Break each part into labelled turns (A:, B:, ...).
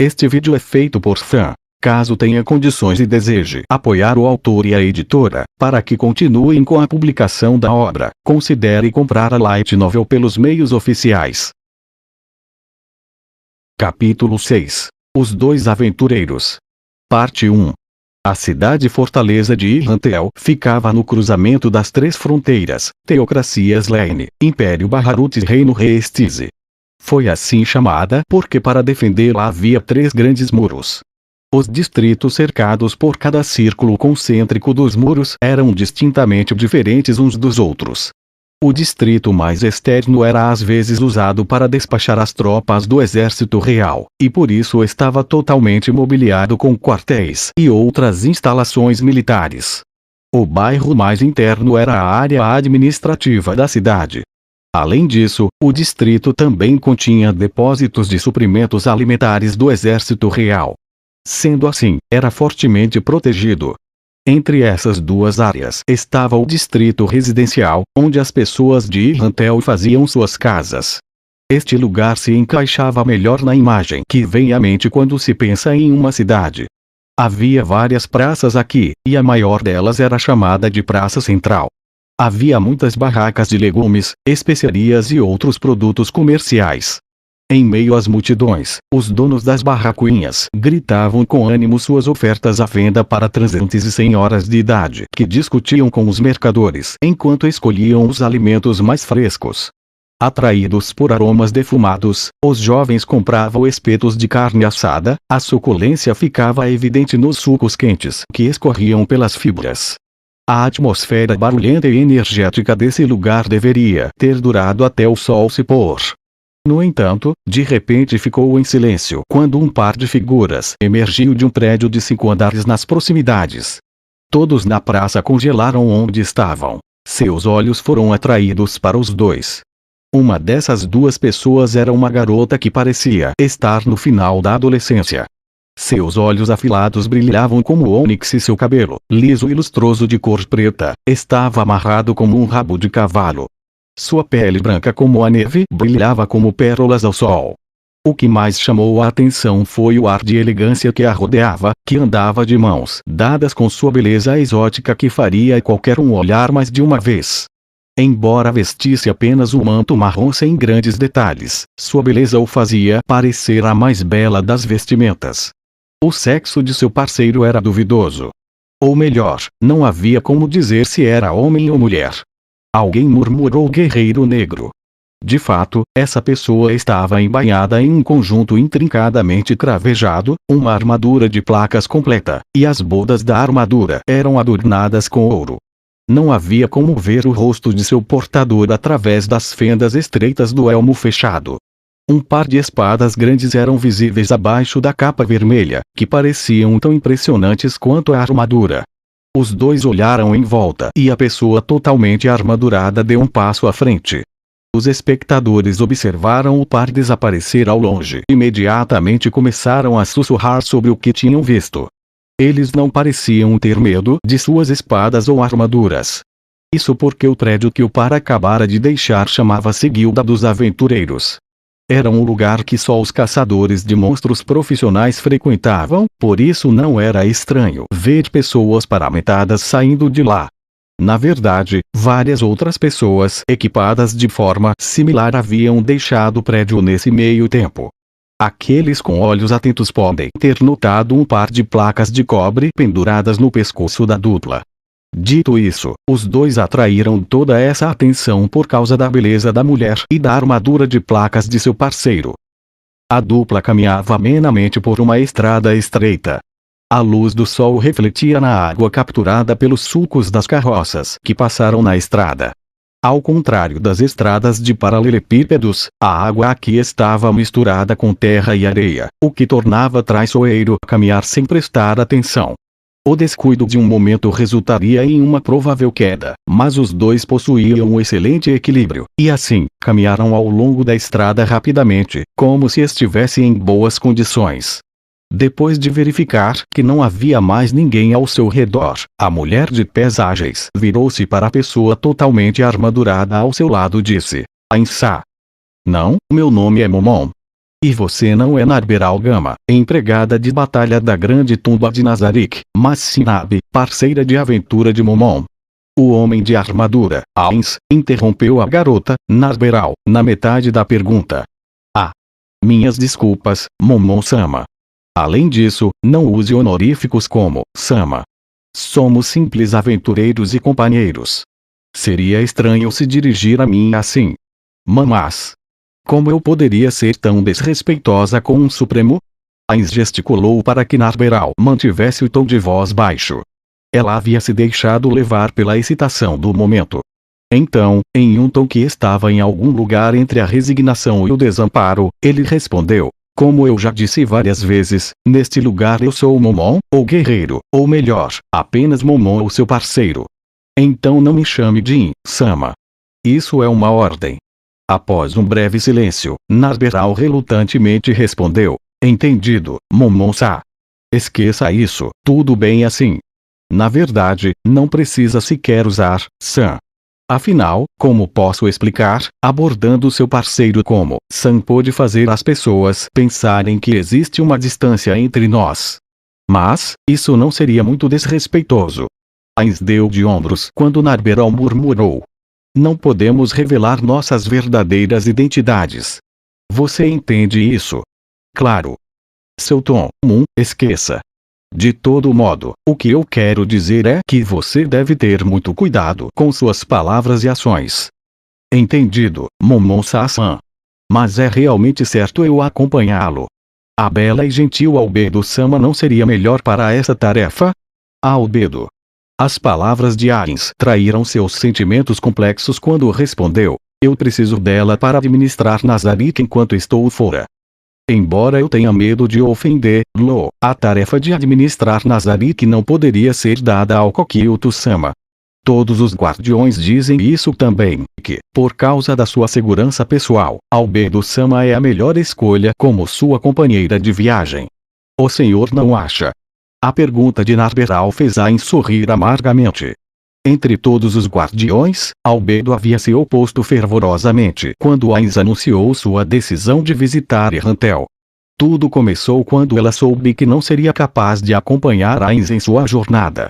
A: Este vídeo é feito por fã. Caso tenha condições e deseje apoiar o autor e a editora, para que continuem com a publicação da obra, considere comprar a Light Novel pelos meios oficiais. Capítulo 6. Os Dois Aventureiros. Parte 1. A cidade-fortaleza de Irrantel ficava no cruzamento das três fronteiras, Teocracia Slaine, Império Baharut e Reino Reestize. Foi assim chamada porque para defendê-la havia três grandes muros. Os distritos cercados por cada círculo concêntrico dos muros eram distintamente diferentes uns dos outros. O distrito mais externo era às vezes usado para despachar as tropas do exército real, e por isso estava totalmente mobiliado com quartéis e outras instalações militares. O bairro mais interno era a área administrativa da cidade. Além disso, o distrito também continha depósitos de suprimentos alimentares do exército real. Sendo assim, era fortemente protegido. Entre essas duas áreas estava o distrito residencial, onde as pessoas de Irrantel faziam suas casas. Este lugar se encaixava melhor na imagem que vem à mente quando se pensa em uma cidade. Havia várias praças aqui, e a maior delas era chamada de Praça Central. Havia muitas barracas de legumes, especiarias e outros produtos comerciais. Em meio às multidões, os donos das barraquinhas gritavam com ânimo suas ofertas à venda para transeuntes e senhoras de idade que discutiam com os mercadores enquanto escolhiam os alimentos mais frescos. Atraídos por aromas defumados, os jovens compravam espetos de carne assada, a suculência ficava evidente nos sucos quentes que escorriam pelas fibras. A atmosfera barulhenta e energética desse lugar deveria ter durado até o sol se pôr. No entanto, de repente ficou em silêncio quando um par de figuras emergiu de um prédio de 5 andares nas proximidades. Todos na praça congelaram onde estavam. Seus olhos foram atraídos para os dois. Uma dessas duas pessoas era uma garota que parecia estar no final da adolescência. Seus olhos afilados brilhavam como ônix e seu cabelo, liso e lustroso de cor preta, estava amarrado como um rabo de cavalo. Sua pele branca como a neve brilhava como pérolas ao sol. O que mais chamou a atenção foi o ar de elegância que a rodeava, que andava de mãos dadas com sua beleza exótica que faria qualquer um olhar mais de uma vez. Embora vestisse apenas um manto marrom sem grandes detalhes, sua beleza o fazia parecer a mais bela das vestimentas. O sexo de seu parceiro era duvidoso. Ou melhor, não havia como dizer se era homem ou mulher. Alguém murmurou guerreiro negro. De fato, essa pessoa estava embainhada em um conjunto intrincadamente cravejado, uma armadura de placas completa, e as bodas da armadura eram adornadas com ouro. Não havia como ver o rosto de seu portador através das fendas estreitas do elmo fechado. Um par de espadas grandes eram visíveis abaixo da capa vermelha, que pareciam tão impressionantes quanto a armadura. Os dois olharam em volta e a pessoa totalmente armadurada deu um passo à frente. Os espectadores observaram o par desaparecer ao longe e imediatamente começaram a sussurrar sobre o que tinham visto. Eles não pareciam ter medo de suas espadas ou armaduras. Isso porque o prédio que o par acabara de deixar chamava-se Guilda dos Aventureiros. Era um lugar que só os caçadores de monstros profissionais frequentavam, por isso não era estranho ver pessoas paramentadas saindo de lá. Na verdade, várias outras pessoas equipadas de forma similar haviam deixado o prédio nesse meio tempo. Aqueles com olhos atentos podem ter notado um par de placas de cobre penduradas no pescoço da dupla. Dito isso, os dois atraíram toda essa atenção por causa da beleza da mulher e da armadura de placas de seu parceiro. A dupla caminhava amenamente por uma estrada estreita. A luz do sol refletia na água capturada pelos sulcos das carroças que passaram na estrada. Ao contrário das estradas de paralelepípedos, a água aqui estava misturada com terra e areia, o que tornava traiçoeiro caminhar sem prestar atenção. O descuido de um momento resultaria em uma provável queda, mas os dois possuíam um excelente equilíbrio, e assim, caminharam ao longo da estrada rapidamente, como se estivessem em boas condições. Depois de verificar que não havia mais ninguém ao seu redor, a mulher de pés ágeis virou-se para a pessoa totalmente armadurada ao seu lado e disse: Ainsá. Não, meu nome é Momon. E você não é Narberal Gama, empregada de batalha da grande tumba de Nazarick, mas Sinabe, parceira de aventura de Momon. O homem de armadura, Ains, interrompeu a garota, Narberal, na metade da pergunta. Ah! Minhas desculpas, Momon-sama. Além disso, não use honoríficos como Sama. Somos simples aventureiros e companheiros. Seria estranho se dirigir a mim assim. Mas como eu poderia ser tão desrespeitosa com um supremo? Ains gesticulou para que Narberal mantivesse o tom de voz baixo. Ela havia se deixado levar pela excitação do momento. Então, em um tom que estava em algum lugar entre a resignação e o desamparo, ele respondeu: como eu já disse várias vezes, neste lugar eu sou Momon, ou guerreiro, ou melhor, apenas Momon ou seu parceiro. Então não me chame de In-sama. Isso é uma ordem. Após um breve silêncio, Narberal relutantemente respondeu: entendido, Momon-sa. Esqueça isso, tudo bem assim. Na verdade, não precisa sequer usar San. Afinal, como posso explicar, abordando seu parceiro como San pode fazer as pessoas pensarem que existe uma distância entre nós. Mas, isso não seria muito desrespeitoso. Ains deu de ombros quando Narberal murmurou: não podemos revelar nossas verdadeiras identidades. Você entende isso? Claro. Seu tom, esqueça. De todo modo, o que eu quero dizer é que você deve ter muito cuidado com suas palavras e ações. Entendido, Momon-san. Mas é realmente certo eu acompanhá-lo. A bela e gentil Albedo-sama não seria melhor para essa tarefa? Albedo. As palavras de Ains traíram seus sentimentos complexos quando respondeu: eu preciso dela para administrar Nazarick enquanto estou fora. Embora eu tenha medo de ofender-lo, a tarefa de administrar Nazarick não poderia ser dada ao Kokyuto-sama. Todos os guardiões dizem isso também, que, por causa da sua segurança pessoal, Albedo-sama é a melhor escolha como sua companheira de viagem. O senhor não acha? A pergunta de Narberal fez Ains sorrir amargamente. Entre todos os guardiões, Albedo havia se oposto fervorosamente quando Ains anunciou sua decisão de visitar Errantel. Tudo começou quando ela soube que não seria capaz de acompanhar Ains em sua jornada.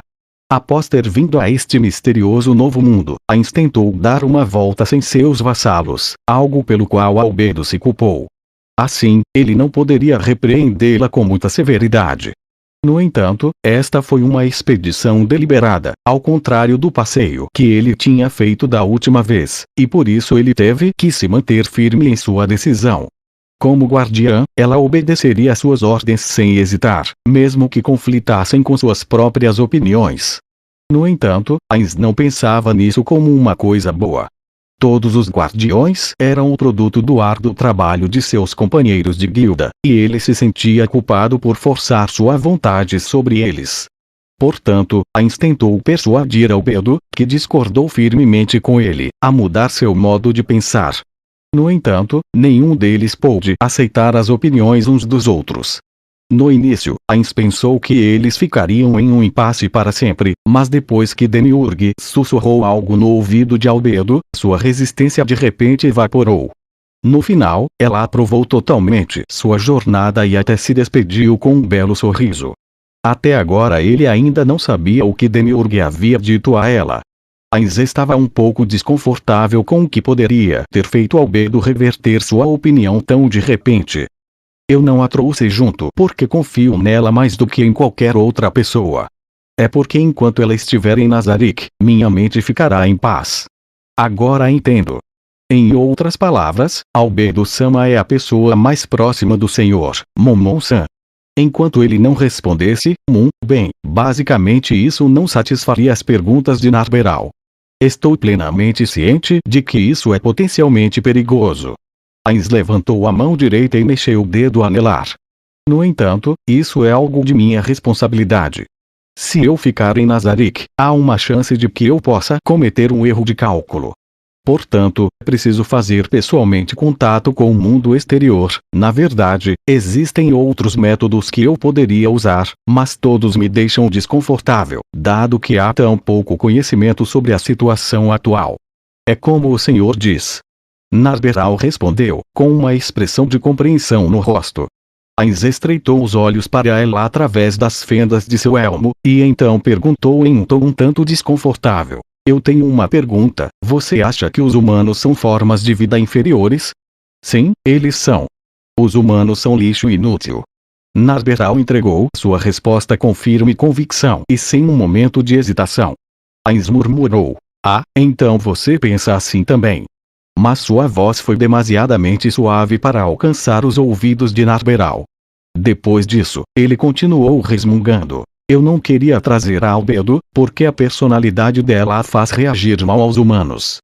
A: Após ter vindo a este misterioso novo mundo, Ains tentou dar uma volta sem seus vassalos, algo pelo qual Albedo se culpou. Assim, ele não poderia repreendê-la com muita severidade. No entanto, esta foi uma expedição deliberada, ao contrário do passeio que ele tinha feito da última vez, e por isso ele teve que se manter firme em sua decisão. Como guardiã, ela obedeceria às suas ordens sem hesitar, mesmo que conflitassem com suas próprias opiniões. No entanto, Ains não pensava nisso como uma coisa boa. Todos os guardiões eram o produto do árduo trabalho de seus companheiros de guilda, e ele se sentia culpado por forçar sua vontade sobre eles. Portanto, Ains tentou persuadir Albedo, que discordou firmemente com ele, a mudar seu modo de pensar. No entanto, nenhum deles pôde aceitar as opiniões uns dos outros. No início, Ains pensou que eles ficariam em um impasse para sempre, mas depois que Demiurge sussurrou algo no ouvido de Albedo, sua resistência de repente evaporou. No final, ela aprovou totalmente sua jornada e até se despediu com um belo sorriso. Até agora ele ainda não sabia o que Demiurge havia dito a ela. Ains estava um pouco desconfortável com o que poderia ter feito Albedo reverter sua opinião tão de repente. Eu não a trouxe junto porque confio nela mais do que em qualquer outra pessoa. É porque enquanto ela estiver em Nazarick, minha mente ficará em paz. Agora entendo. Em outras palavras, Albedo-sama é a pessoa mais próxima do Senhor, Momon-san. Enquanto ele não respondesse, bem, basicamente isso não satisfaria as perguntas de Narberal. Estou plenamente ciente de que isso é potencialmente perigoso. Ains levantou a mão direita e mexeu o dedo anelar. No entanto, isso é algo de minha responsabilidade. Se eu ficar em Nazarick, há uma chance de que eu possa cometer um erro de cálculo. Portanto, preciso fazer pessoalmente contato com o mundo exterior. Na verdade, existem outros métodos que eu poderia usar, mas todos me deixam desconfortável, dado que há tão pouco conhecimento sobre a situação atual. É como o senhor diz. Narberal respondeu, com uma expressão de compreensão no rosto. Ainz estreitou os olhos para ela através das fendas de seu elmo, e então perguntou em um tom um tanto desconfortável. Eu tenho uma pergunta, você acha que os humanos são formas de vida inferiores? Sim, eles são. Os humanos são lixo inútil. Narberal entregou sua resposta com firme convicção e sem um momento de hesitação. Ainz murmurou. Ah, então você pensa assim também. Mas sua voz foi demasiadamente suave para alcançar os ouvidos de Narberal. Depois disso, ele continuou resmungando. Eu não queria trazer a Albedo, porque a personalidade dela a faz reagir mal aos humanos.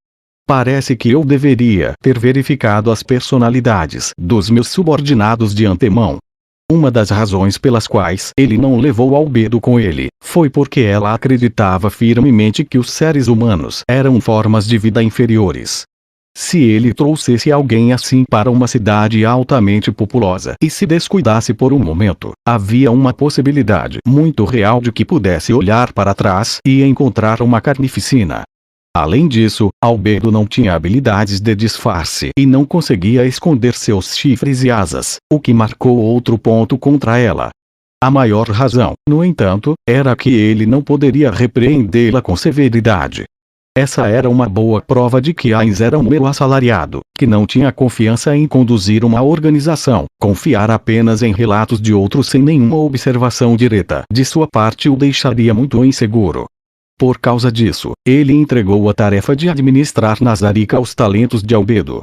A: Parece que eu deveria ter verificado as personalidades dos meus subordinados de antemão. Uma das razões pelas quais ele não levou Albedo com ele, foi porque ela acreditava firmemente que os seres humanos eram formas de vida inferiores. Se ele trouxesse alguém assim para uma cidade altamente populosa e se descuidasse por um momento, havia uma possibilidade muito real de que pudesse olhar para trás e encontrar uma carnificina. Além disso, Albedo não tinha habilidades de disfarce e não conseguia esconder seus chifres e asas, o que marcou outro ponto contra ela. A maior razão, no entanto, era que ele não poderia repreendê-la com severidade. Essa era uma boa prova de que Ainz era um mero assalariado, que não tinha confiança em conduzir uma organização, confiar apenas em relatos de outros sem nenhuma observação direta de sua parte o deixaria muito inseguro. Por causa disso, ele entregou a tarefa de administrar Nazarica aos talentos de Albedo.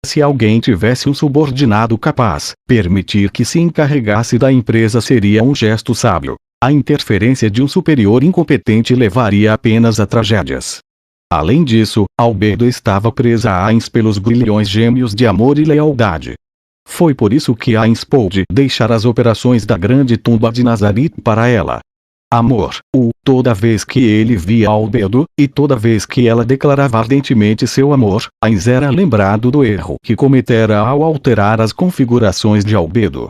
A: Se alguém tivesse um subordinado capaz, permitir que se encarregasse da empresa seria um gesto sábio. A interferência de um superior incompetente levaria apenas a tragédias. Além disso, Albedo estava presa a Ainz pelos grilhões gêmeos de amor e lealdade. Foi por isso que Ainz pôde deixar as operações da grande tumba de Nazarit para ela. Amor, toda vez que ele via Albedo, e toda vez que ela declarava ardentemente seu amor, Ainz era lembrado do erro que cometera ao alterar as configurações de Albedo.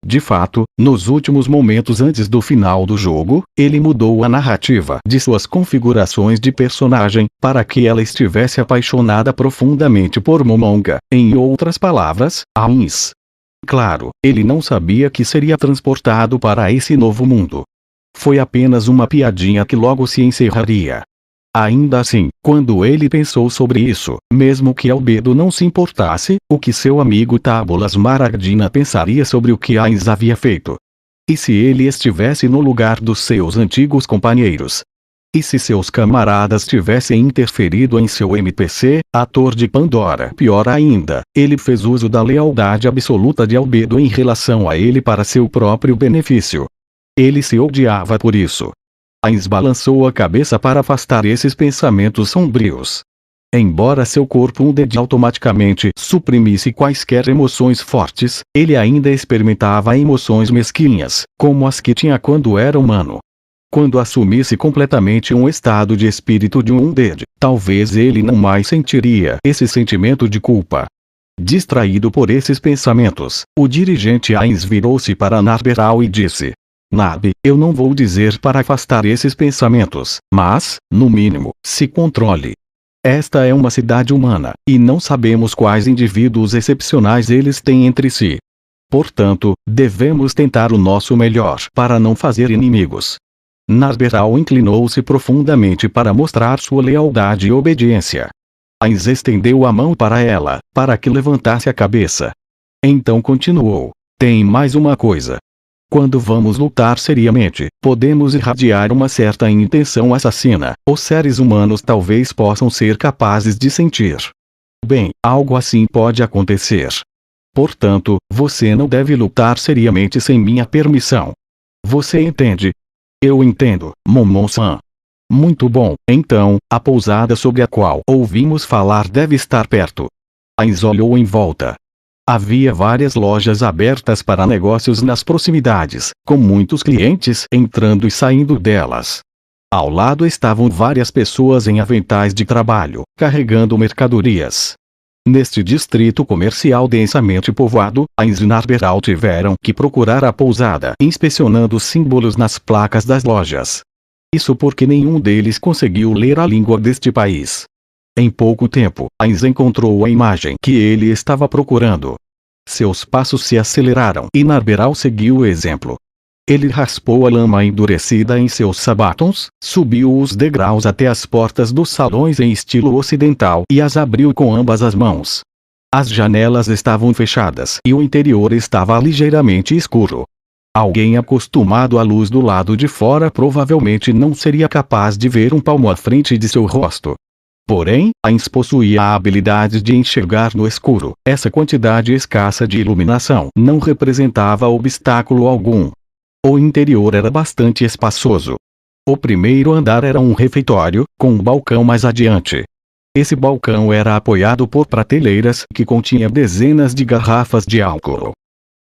A: De fato, nos últimos momentos antes do final do jogo, ele mudou a narrativa de suas configurações de personagem, para que ela estivesse apaixonada profundamente por Momonga, em outras palavras, Ainz. Claro, ele não sabia que seria transportado para esse novo mundo. Foi apenas uma piadinha que logo se encerraria. Ainda assim, quando ele pensou sobre isso, mesmo que Albedo não se importasse, o que seu amigo Tábulas Maragdina pensaria sobre o que Ainz havia feito? E se ele estivesse no lugar dos seus antigos companheiros? E se seus camaradas tivessem interferido em seu NPC, ator de Pandora? Pior ainda, ele fez uso da lealdade absoluta de Albedo em relação a ele para seu próprio benefício. Ele se odiava por isso. Ainz balançou a cabeça para afastar esses pensamentos sombrios. Embora seu corpo automaticamente suprimisse quaisquer emoções fortes, ele ainda experimentava emoções mesquinhas, como as que tinha quando era humano. Quando assumisse completamente um estado de espírito de um undead, talvez ele não mais sentiria esse sentimento de culpa. Distraído por esses pensamentos, o dirigente Ainz virou-se para Narberal e disse: Nabe, eu não vou dizer para afastar esses pensamentos, mas, no mínimo, se controle. Esta é uma cidade humana, e não sabemos quais indivíduos excepcionais eles têm entre si. Portanto, devemos tentar o nosso melhor para não fazer inimigos. Narberal inclinou-se profundamente para mostrar sua lealdade e obediência. Ainz estendeu a mão para ela, para que levantasse a cabeça. Então continuou: tem mais uma coisa. Quando vamos lutar seriamente, podemos irradiar uma certa intenção assassina. Os seres humanos talvez possam ser capazes de sentir. Bem, algo assim pode acontecer. Portanto, você não deve lutar seriamente sem minha permissão. Você entende? Eu entendo, Momon-san. Muito bom, então, a pousada sobre a qual ouvimos falar deve estar perto. Ainz olhou em volta. Havia várias lojas abertas para negócios nas proximidades, com muitos clientes entrando e saindo delas. Ao lado estavam várias pessoas em aventais de trabalho, carregando mercadorias. Neste distrito comercial densamente povoado, Ainz e Narberal tiveram que procurar a pousada, inspecionando os símbolos nas placas das lojas. Isso porque nenhum deles conseguiu ler a língua deste país. Em pouco tempo, Ainz encontrou a imagem que ele estava procurando. Seus passos se aceleraram e Narberal seguiu o exemplo. Ele raspou a lama endurecida em seus sabatons, subiu os degraus até as portas dos salões em estilo ocidental e as abriu com ambas as mãos. As janelas estavam fechadas e o interior estava ligeiramente escuro. Alguém acostumado à luz do lado de fora provavelmente não seria capaz de ver um palmo à frente de seu rosto. Porém, Ainz possuía a habilidade de enxergar no escuro. Essa quantidade escassa de iluminação não representava obstáculo algum. O interior era bastante espaçoso. O primeiro andar era um refeitório, com um balcão mais adiante. Esse balcão era apoiado por prateleiras que continha dezenas de garrafas de álcool.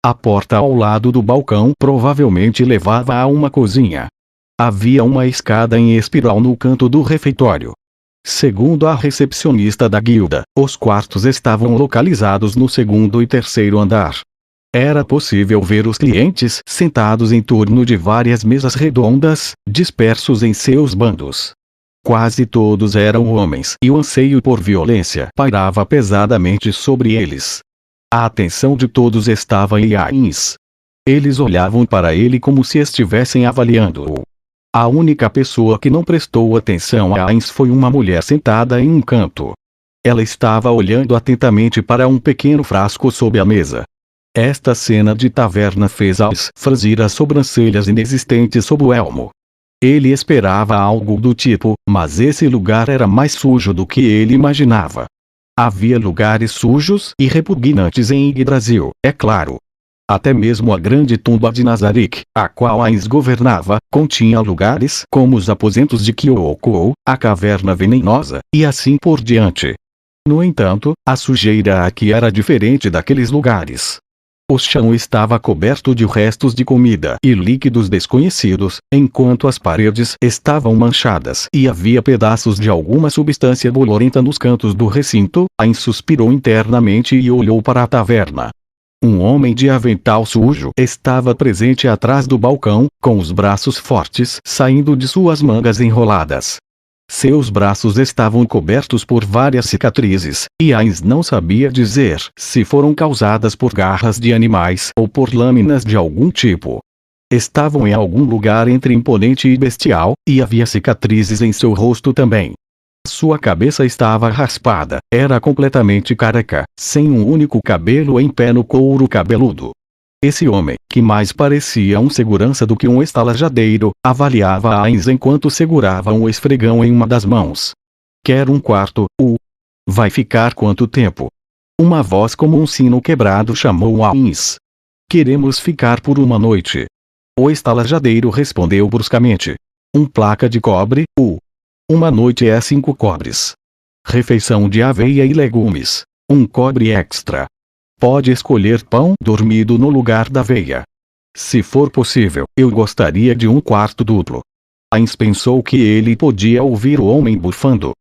A: A porta ao lado do balcão provavelmente levava a uma cozinha. Havia uma escada em espiral no canto do refeitório. Segundo a recepcionista da guilda, os quartos estavam localizados no segundo e terceiro andar. Era possível ver os clientes sentados em torno de várias mesas redondas, dispersos em seus bandos. Quase todos eram homens e o anseio por violência pairava pesadamente sobre eles. A atenção de todos estava em Ainz. Eles olhavam para ele como se estivessem avaliando-o. A única pessoa que não prestou atenção a Ainz foi uma mulher sentada em um canto. Ela estava olhando atentamente para um pequeno frasco sob a mesa. Esta cena de taverna fez Ainz franzir as sobrancelhas inexistentes sob o elmo. Ele esperava algo do tipo, mas esse lugar era mais sujo do que ele imaginava. Havia lugares sujos e repugnantes em Yggdrasil, é claro. Até mesmo a grande tumba de Nazarick, a qual Ainz governava, continha lugares como os aposentos de Kyoko, a caverna venenosa, e assim por diante. No entanto, a sujeira aqui era diferente daqueles lugares. O chão estava coberto de restos de comida e líquidos desconhecidos, enquanto as paredes estavam manchadas e havia pedaços de alguma substância bolorenta nos cantos do recinto. Ainz suspirou internamente e olhou para a taverna. Um homem de avental sujo estava presente atrás do balcão, com os braços fortes saindo de suas mangas enroladas. Seus braços estavam cobertos por várias cicatrizes, e Ainz não sabia dizer se foram causadas por garras de animais ou por lâminas de algum tipo. Estavam em algum lugar entre imponente e bestial, e havia cicatrizes em seu rosto também. Sua cabeça estava raspada, era completamente careca, sem um único cabelo em pé no couro cabeludo. Esse homem, que mais parecia um segurança do que um estalajadeiro, avaliava Ainz enquanto segurava um esfregão em uma das mãos. Quer um quarto, Vai ficar quanto tempo? Uma voz como um sino quebrado chamou Ainz. Queremos ficar por uma noite. O estalajadeiro respondeu bruscamente. Placa de cobre, Uma noite é 5 cobres. Refeição de aveia e legumes. 1 cobre extra. Pode escolher pão dormido no lugar da aveia. Se for possível, eu gostaria de 1 quarto duplo. Ainz pensou que ele podia ouvir o homem bufando.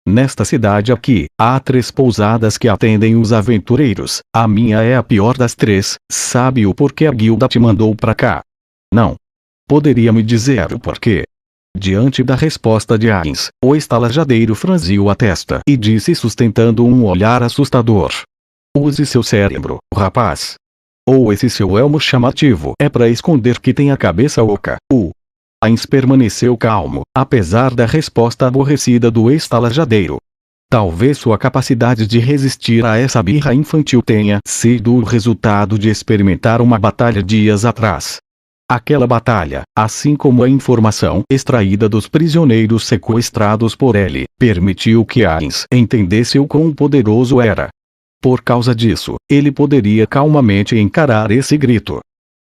A: Nesta cidade aqui, há 3 pousadas que atendem os aventureiros. A minha é a pior das 3, sabe o porquê a guilda te mandou pra cá? Não. Poderia me dizer o porquê? Diante da resposta de Ainz, o estalajadeiro franziu a testa e disse sustentando um olhar assustador. Use seu cérebro, rapaz. Ou esse seu elmo chamativo é para esconder que tem a cabeça oca. Ainz permaneceu calmo, apesar da resposta aborrecida do estalajadeiro. Talvez sua capacidade de resistir a essa birra infantil tenha sido o resultado de experimentar uma batalha dias atrás. Aquela batalha, assim como a informação extraída dos prisioneiros sequestrados por ele, permitiu que Ainz entendesse o quão poderoso era. Por causa disso, ele poderia calmamente encarar esse grito.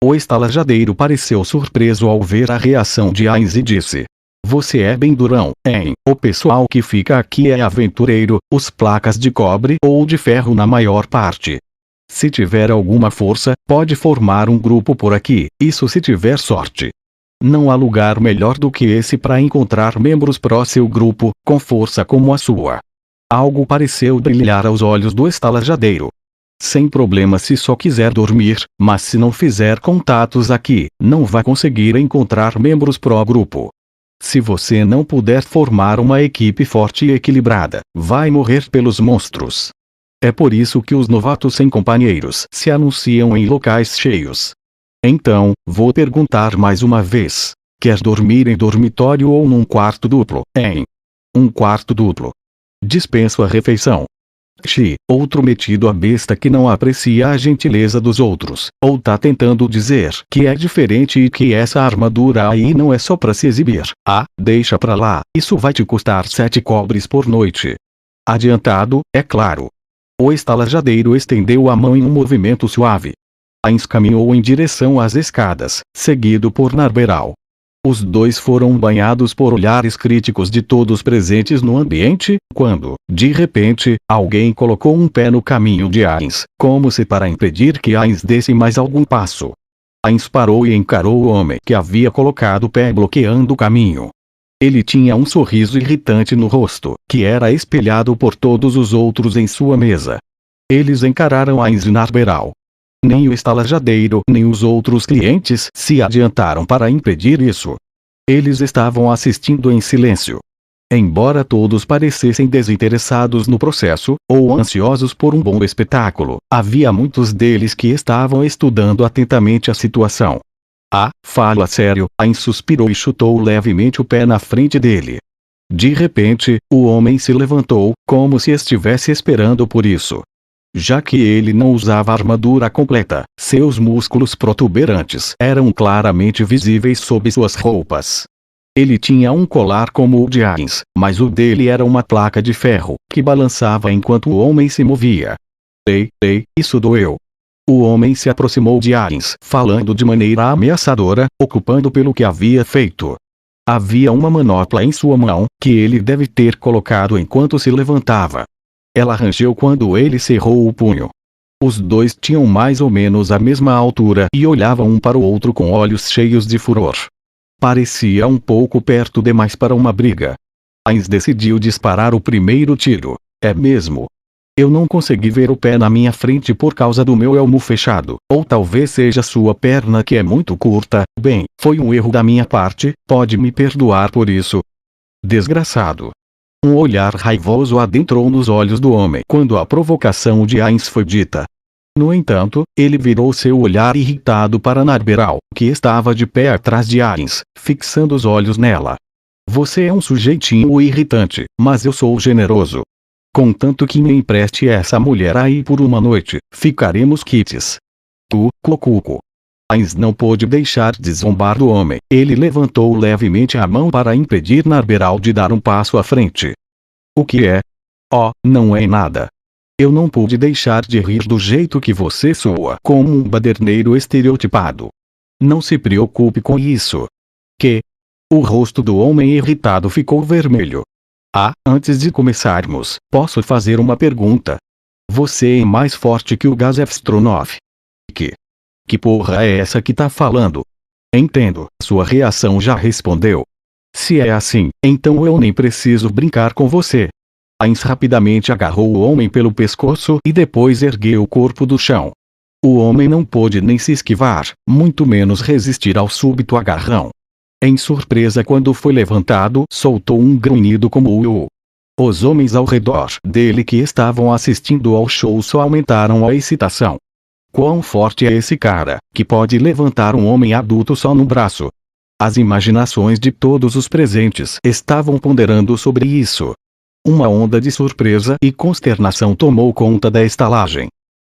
A: O estalajadeiro pareceu surpreso ao ver a reação de Ainz e disse: Você é bem durão, hein? O pessoal que fica aqui é aventureiro, os placas de cobre ou de ferro na maior parte. Se tiver alguma força, pode formar um grupo por aqui, isso se tiver sorte. Não há lugar melhor do que esse para encontrar membros pró seu grupo, com força como a sua. Algo pareceu brilhar aos olhos do estalajadeiro. Sem problema se só quiser dormir, mas se não fizer contatos aqui, não vai conseguir encontrar membros pró grupo. Se você não puder formar uma equipe forte e equilibrada, vai morrer pelos monstros. É por isso que os novatos sem companheiros se anunciam em locais cheios. Então, vou perguntar mais uma vez. Quer dormir em dormitório ou num quarto duplo? Em um quarto duplo. Dispenso a refeição. Outro metido a besta que não aprecia a gentileza dos outros, ou tá tentando dizer que é diferente e que essa armadura aí não é só pra se exibir. Deixa pra lá, isso vai te custar 7 cobres por noite. Adiantado, é claro. O estalajadeiro estendeu a mão em um movimento suave. Ainz caminhou em direção às escadas, seguido por Narberal. Os dois foram banhados por olhares críticos de todos presentes no ambiente, quando, de repente, alguém colocou um pé no caminho de Ainz, como se para impedir que Ainz desse mais algum passo. Ainz parou e encarou o homem que havia colocado o pé bloqueando o caminho. Ele tinha um sorriso irritante no rosto, que era espelhado por todos os outros em sua mesa. Eles encararam Ainz e Narberal. Nem o estalajadeiro nem os outros clientes se adiantaram para impedir isso. Eles estavam assistindo em silêncio. Embora todos parecessem desinteressados no processo, ou ansiosos por um bom espetáculo, havia muitos deles que estavam estudando atentamente a situação. Falo a sério, Ainz suspirou e chutou levemente o pé na frente dele. De repente, o homem se levantou, como se estivesse esperando por isso. Já que ele não usava armadura completa, seus músculos protuberantes eram claramente visíveis sob suas roupas. Ele tinha um colar como o de Ainz, mas o dele era uma placa de ferro, que balançava enquanto o homem se movia. Ei, isso doeu. O homem se aproximou de Ainz, falando de maneira ameaçadora, ocupando pelo que havia feito. Havia uma manopla em sua mão, que ele deve ter colocado enquanto se levantava. Ela rangeu quando ele cerrou o punho. Os dois tinham mais ou menos a mesma altura e olhavam um para o outro com olhos cheios de furor. Parecia um pouco perto demais para uma briga. Ainz decidiu disparar o primeiro tiro. É mesmo? Eu não consegui ver o pé na minha frente por causa do meu elmo fechado, ou talvez seja sua perna que é muito curta. Bem, foi um erro da minha parte, pode me perdoar por isso. Desgraçado. Um olhar raivoso adentrou nos olhos do homem quando a provocação de Ainz foi dita. No entanto, ele virou seu olhar irritado para Narberal, que estava de pé atrás de Ainz, fixando os olhos nela. Você é um sujeitinho irritante, mas eu sou generoso. Contanto que me empreste essa mulher aí por uma noite, ficaremos quites. Clocuco. Ainz não pôde deixar de zombar do homem. Ele levantou levemente a mão para impedir Narberal de dar um passo à frente. O que é? Não é nada. Eu não pude deixar de rir do jeito que você soa como um baderneiro estereotipado. Não se preocupe com isso. O rosto do homem irritado ficou vermelho. Antes de começarmos, posso fazer uma pergunta? Você é mais forte que o Gazef Stronov. Que porra é essa que tá falando? Entendo, sua reação já respondeu. Se é assim, então eu nem preciso brincar com você. Ainz rapidamente agarrou o homem pelo pescoço e depois ergueu o corpo do chão. O homem não pôde nem se esquivar, muito menos resistir ao súbito agarrão. Em surpresa quando foi levantado, soltou um grunhido como o. Os homens ao redor dele que estavam assistindo ao show só aumentaram a excitação. Quão forte é esse cara, que pode levantar um homem adulto só no braço? As imaginações de todos os presentes estavam ponderando sobre isso. Uma onda de surpresa e consternação tomou conta da estalagem.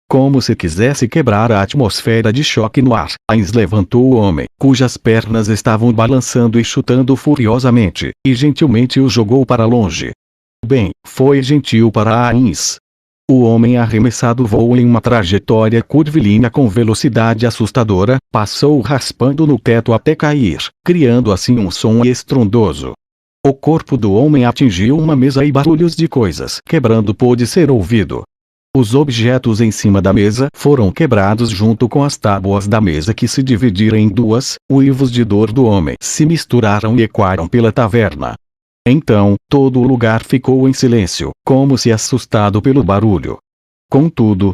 A: Como se quisesse quebrar a atmosfera de choque no ar, Ainz levantou o homem, cujas pernas estavam balançando e chutando furiosamente, e gentilmente o jogou para longe. Bem, foi gentil para Ainz. O homem arremessado voou em uma trajetória curvilínea com velocidade assustadora, passou raspando no teto até cair, criando assim um som estrondoso. O corpo do homem atingiu uma mesa e barulhos de coisas quebrando pôde ser ouvido. Os objetos em cima da mesa foram quebrados junto com as tábuas da mesa que se dividiram em duas, uivos de dor do homem se misturaram e ecoaram pela taverna. Então, todo o lugar ficou em silêncio, como se assustado pelo barulho. Contudo,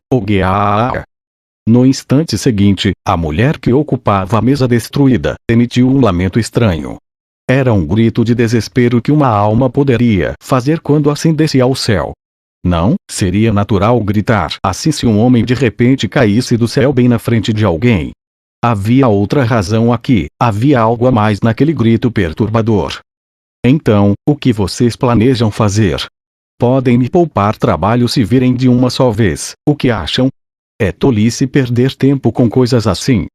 A: no instante seguinte, a mulher que ocupava a mesa destruída emitiu um lamento estranho. Era um grito de desespero que uma alma poderia fazer quando ascendesse ao céu. Não, seria natural gritar assim se um homem de repente caísse do céu bem na frente de alguém. Havia outra razão aqui, havia algo a mais naquele grito perturbador. Então, o que vocês planejam fazer? Podem me poupar trabalho se virem de uma só vez, o que acham? É tolice perder tempo com coisas assim.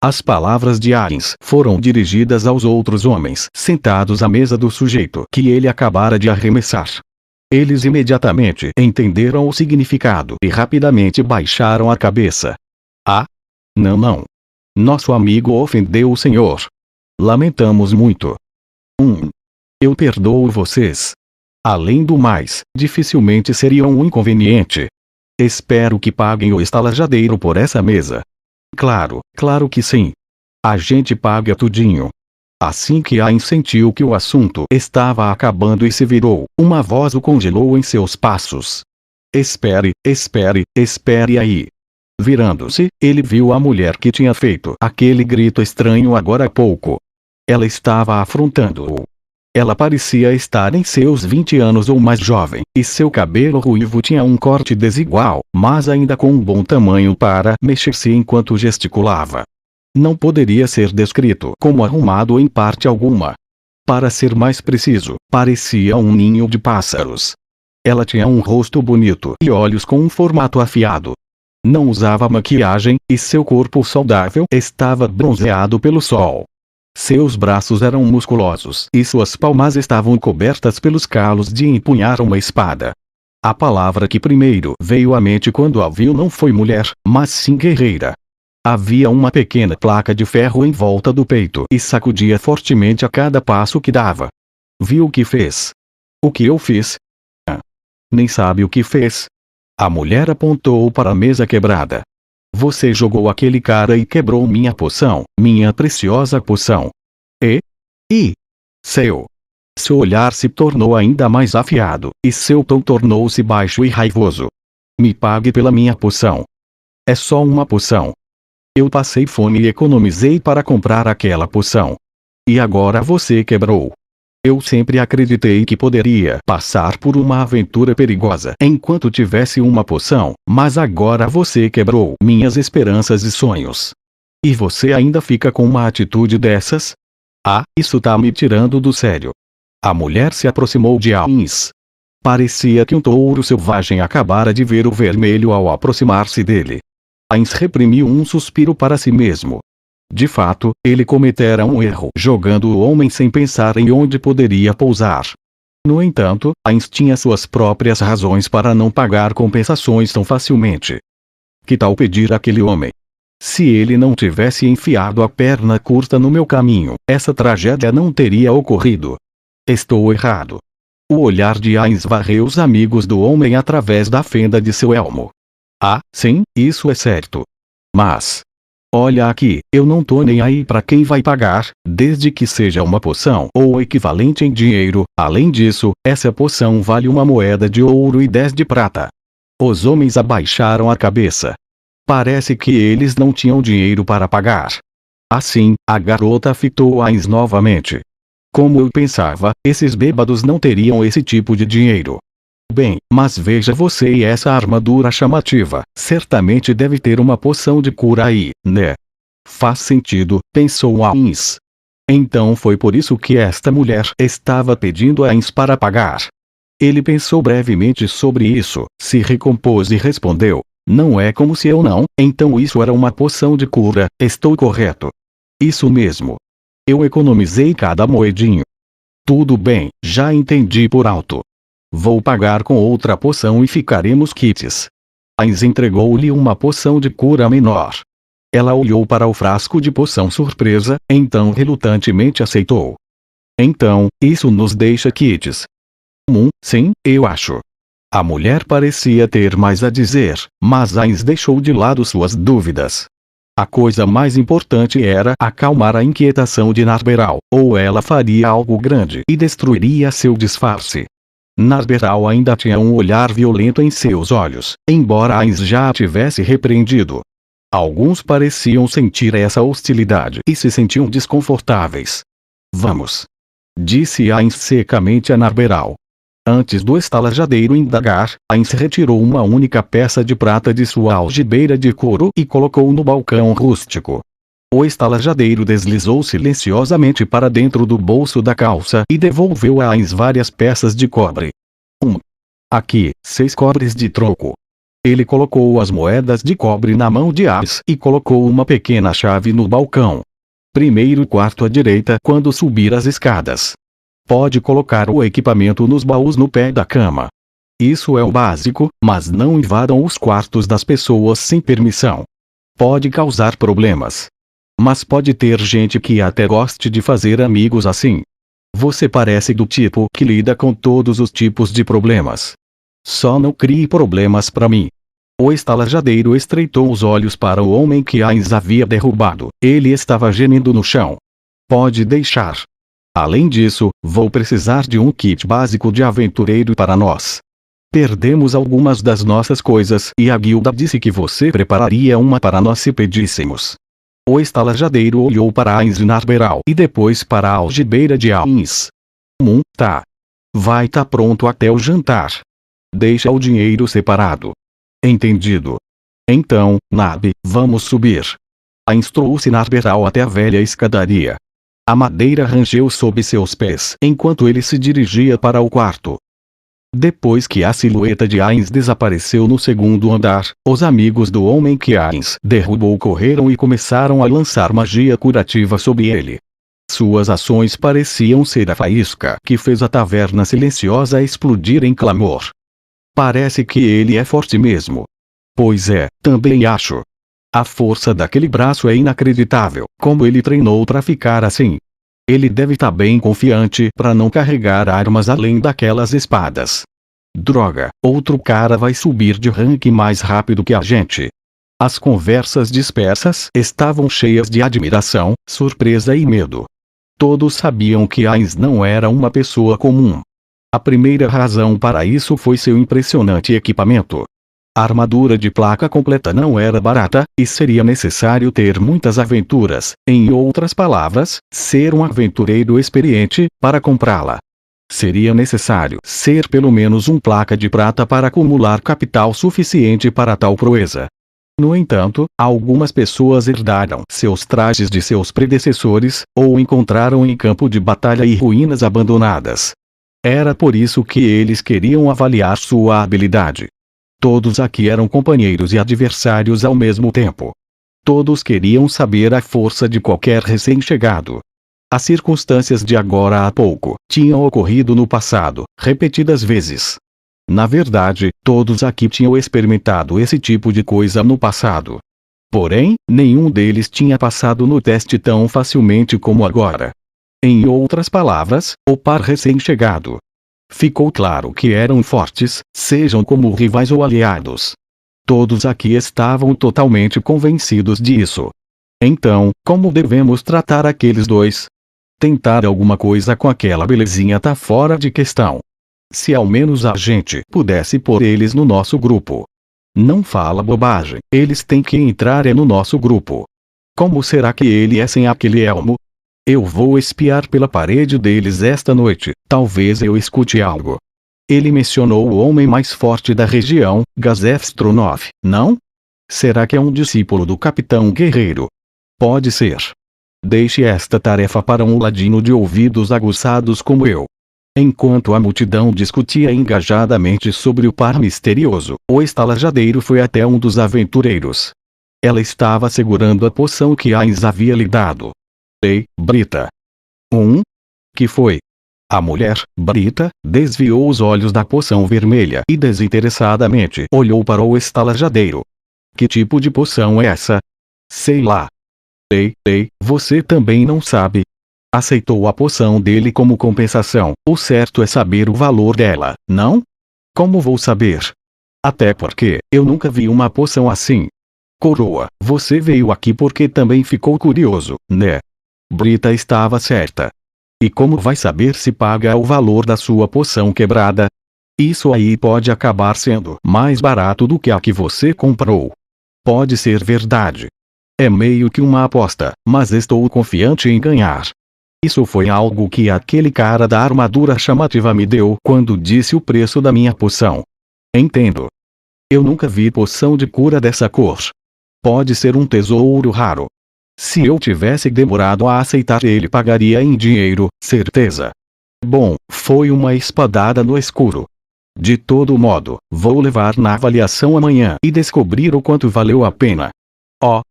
A: As palavras de Ains foram dirigidas aos outros homens sentados à mesa do sujeito que ele acabara de arremessar. Eles imediatamente entenderam o significado e rapidamente baixaram a cabeça. Ah? Não. Nosso amigo ofendeu o Senhor. Lamentamos muito. Eu perdoo vocês. Além do mais, dificilmente seria um inconveniente. Espero que paguem o estalajadeiro por essa mesa. Claro que sim. A gente paga tudinho. Assim que Ains sentiu que o assunto estava acabando e se virou, uma voz o congelou em seus passos. Espere aí. Virando-se, ele viu a mulher que tinha feito aquele grito estranho agora há pouco. Ela estava afrontando-o. Ela parecia estar em seus 20 anos ou mais jovem, e seu cabelo ruivo tinha um corte desigual, mas ainda com um bom tamanho para mexer-se enquanto gesticulava. Não poderia ser descrito como arrumado em parte alguma. Para ser mais preciso, parecia um ninho de pássaros. Ela tinha um rosto bonito e olhos com um formato afiado. Não usava maquiagem, e seu corpo saudável estava bronzeado pelo sol. Seus braços eram musculosos e suas palmas estavam cobertas pelos calos de empunhar uma espada. A palavra que primeiro veio à mente quando a viu não foi mulher, mas sim guerreira. Havia uma pequena placa de ferro em volta do peito e sacudia fortemente a cada passo que dava. Viu o que fez? O que eu fiz? Nem sabe o que fez? A mulher apontou para a mesa quebrada. Você jogou aquele cara e quebrou minha poção, minha preciosa poção. Seu olhar se tornou ainda mais afiado, e seu tom tornou-se baixo e raivoso. Me pague pela minha poção. É só uma poção. Eu passei fome e economizei para comprar aquela poção. E agora você quebrou. Eu sempre acreditei que poderia passar por uma aventura perigosa enquanto tivesse uma poção, mas agora você quebrou minhas esperanças e sonhos. E você ainda fica com uma atitude dessas? Isso tá me tirando do sério. A mulher se aproximou de Ains. Parecia que um touro selvagem acabara de ver o vermelho ao aproximar-se dele. Ains reprimiu um suspiro para si mesmo. De fato, ele cometera um erro jogando o homem sem pensar em onde poderia pousar. No entanto, Ains tinha suas próprias razões para não pagar compensações tão facilmente. Que tal pedir àquele homem? Se ele não tivesse enfiado a perna curta no meu caminho, essa tragédia não teria ocorrido. Estou errado. O olhar de Ains varreu os amigos do homem através da fenda de seu elmo. Sim, isso é certo. Mas... olha aqui, eu não tô nem aí para quem vai pagar, desde que seja uma poção ou o equivalente em dinheiro. Além disso, essa poção vale uma moeda de ouro e 10 de prata. Os homens abaixaram a cabeça. Parece que eles não tinham dinheiro para pagar. Assim, a garota fitou Ains novamente. Como eu pensava, esses bêbados não teriam esse tipo de dinheiro. Bem, mas veja você e essa armadura chamativa, certamente deve ter uma poção de cura aí, né? Faz sentido, pensou Ains. Então foi por isso que esta mulher estava pedindo a Ains para pagar. Ele pensou brevemente sobre isso, se recompôs e respondeu, não é como se eu não, então isso era uma poção de cura, estou correto. Isso mesmo. Eu economizei cada moedinho. Tudo bem, já entendi por alto. Vou pagar com outra poção e ficaremos quites. Ains entregou-lhe uma poção de cura menor. Ela olhou para o frasco de poção surpresa, então relutantemente aceitou. Então, isso nos deixa quites. Sim, eu acho. A mulher parecia ter mais a dizer, mas Ains deixou de lado suas dúvidas. A coisa mais importante era acalmar a inquietação de Narberal, ou ela faria algo grande e destruiria seu disfarce. Narberal ainda tinha um olhar violento em seus olhos, embora Ains já a tivesse repreendido. Alguns pareciam sentir essa hostilidade e se sentiam desconfortáveis. Vamos. Disse Ainz secamente a Narberal. Antes do estalajadeiro indagar, Ainz retirou uma única peça de prata de sua algibeira de couro e colocou no balcão rústico. O estalajadeiro deslizou silenciosamente para dentro do bolso da calça e devolveu a Ainz várias peças de cobre. Aqui, 6 cobres de troco. Ele colocou as moedas de cobre na mão de Ainz e colocou uma pequena chave no balcão. Primeiro quarto à direita quando subir as escadas. Pode colocar o equipamento nos baús no pé da cama. Isso é o básico, mas não invadam os quartos das pessoas sem permissão. Pode causar problemas. Mas pode ter gente que até goste de fazer amigos assim. Você parece do tipo que lida com todos os tipos de problemas. Só não crie problemas para mim. O estalajadeiro estreitou os olhos para o homem que Ainz havia derrubado. Ele estava gemendo no chão. Pode deixar. Além disso, vou precisar de um kit básico de aventureiro para nós. Perdemos algumas das nossas coisas e a guilda disse que você prepararia uma para nós se pedíssemos. O estalajadeiro olhou para Ainz e Narberal e depois para a algibeira de Ainz. Tá. Vai tá pronto até o jantar. Deixa o dinheiro separado. Entendido. Então, Nab, vamos subir. Ainz trouxe Narberal até a velha escadaria. A madeira rangeu sob seus pés enquanto ele se dirigia para o quarto. Depois que a silhueta de Ainz desapareceu no segundo andar, os amigos do homem que Ainz derrubou correram e começaram a lançar magia curativa sobre ele. Suas ações pareciam ser a faísca que fez a taverna silenciosa explodir em clamor. Parece que ele é forte mesmo. Pois é, também acho. A força daquele braço é inacreditável, como ele treinou para ficar assim. Ele deve estar bem confiante para não carregar armas além daquelas espadas. Droga, outro cara vai subir de rank mais rápido que a gente. As conversas dispersas estavam cheias de admiração, surpresa e medo. Todos sabiam que Ainz não era uma pessoa comum. A primeira razão para isso foi seu impressionante equipamento. A armadura de placa completa não era barata, e seria necessário ter muitas aventuras, em outras palavras, ser um aventureiro experiente, para comprá-la. Seria necessário ser pelo menos um placa de prata para acumular capital suficiente para tal proeza. No entanto, algumas pessoas herdaram seus trajes de seus predecessores, ou encontraram em campo de batalha e ruínas abandonadas. Era por isso que eles queriam avaliar sua habilidade. Todos aqui eram companheiros e adversários ao mesmo tempo. Todos queriam saber a força de qualquer recém-chegado. As circunstâncias de agora há pouco tinham ocorrido no passado, repetidas vezes. Na verdade, todos aqui tinham experimentado esse tipo de coisa no passado. Porém, nenhum deles tinha passado no teste tão facilmente como agora. Em outras palavras, o par recém-chegado. Ficou claro que eram fortes, sejam como rivais ou aliados. Todos aqui estavam totalmente convencidos disso. Então, como devemos tratar aqueles dois? Tentar alguma coisa com aquela belezinha tá fora de questão. Se ao menos a gente pudesse pôr eles no nosso grupo. Não fala bobagem, eles têm que entrar no nosso grupo. Como será que ele é sem aquele elmo? Eu vou espiar pela parede deles esta noite, talvez eu escute algo. Ele mencionou o homem mais forte da região, Gazef Stronov, não? Será que é um discípulo do Capitão Guerreiro? Pode ser. Deixe esta tarefa para um ladino de ouvidos aguçados como eu. Enquanto a multidão discutia engajadamente sobre o par misterioso, o estalajadeiro foi até um dos aventureiros. Ela estava segurando a poção que Ainz havia lhe dado. Ei, Brita. Que foi? A mulher, Brita, desviou os olhos da poção vermelha e desinteressadamente olhou para o estalajadeiro. Que tipo de poção é essa? Sei lá. Ei, você também não sabe. Aceitou a poção dele como compensação. O certo é saber o valor dela, não? Como vou saber? Até porque eu nunca vi uma poção assim. Coroa, você veio aqui porque também ficou curioso, né? Brita estava certa. E como vai saber se paga o valor da sua poção quebrada? Isso aí pode acabar sendo mais barato do que a que você comprou. Pode ser verdade. É meio que uma aposta, mas estou confiante em ganhar. Isso foi algo que aquele cara da armadura chamativa me deu quando disse o preço da minha poção. Entendo. Eu nunca vi poção de cura dessa cor. Pode ser um tesouro raro. Se eu tivesse demorado a aceitar, ele pagaria em dinheiro, certeza. Bom, foi uma espadada no escuro. De todo modo, vou levar na avaliação amanhã e descobrir o quanto valeu a pena.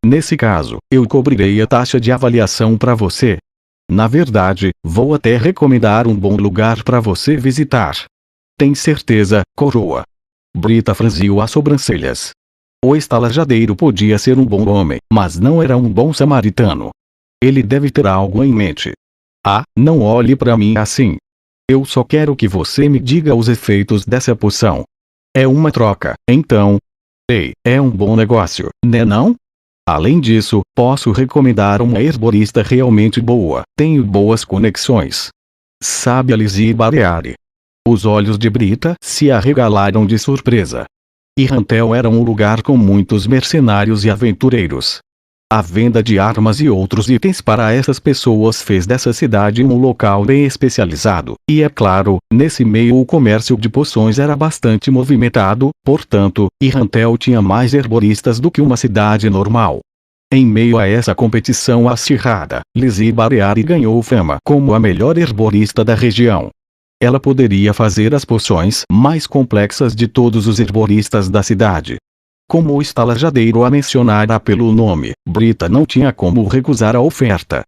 A: Nesse caso, eu cobrirei a taxa de avaliação para você. Na verdade, vou até recomendar um bom lugar para você visitar. Tem certeza, coroa? Brita franziu as sobrancelhas. O estalajadeiro podia ser um bom homem, mas não era um bom samaritano. Ele deve ter algo em mente. Não olhe para mim assim. Eu só quero que você me diga os efeitos dessa poção. É uma troca, então. Ei, é um bom negócio, né não? Além disso, posso recomendar uma herborista realmente boa. Tenho boas conexões. Sabe a Lizzie Baleari? Os olhos de Brita se arregalaram de surpresa. Irrantel era um lugar com muitos mercenários e aventureiros. A venda de armas e outros itens para essas pessoas fez dessa cidade um local bem especializado, e é claro, nesse meio o comércio de poções era bastante movimentado, portanto, Irrantel tinha mais herboristas do que uma cidade normal. Em meio a essa competição acirrada, Lizzie Baleari ganhou fama como a melhor herborista da região. Ela poderia fazer as poções mais complexas de todos os herboristas da cidade. Como o estalajadeiro a mencionara pelo nome, Brita não tinha como recusar a oferta.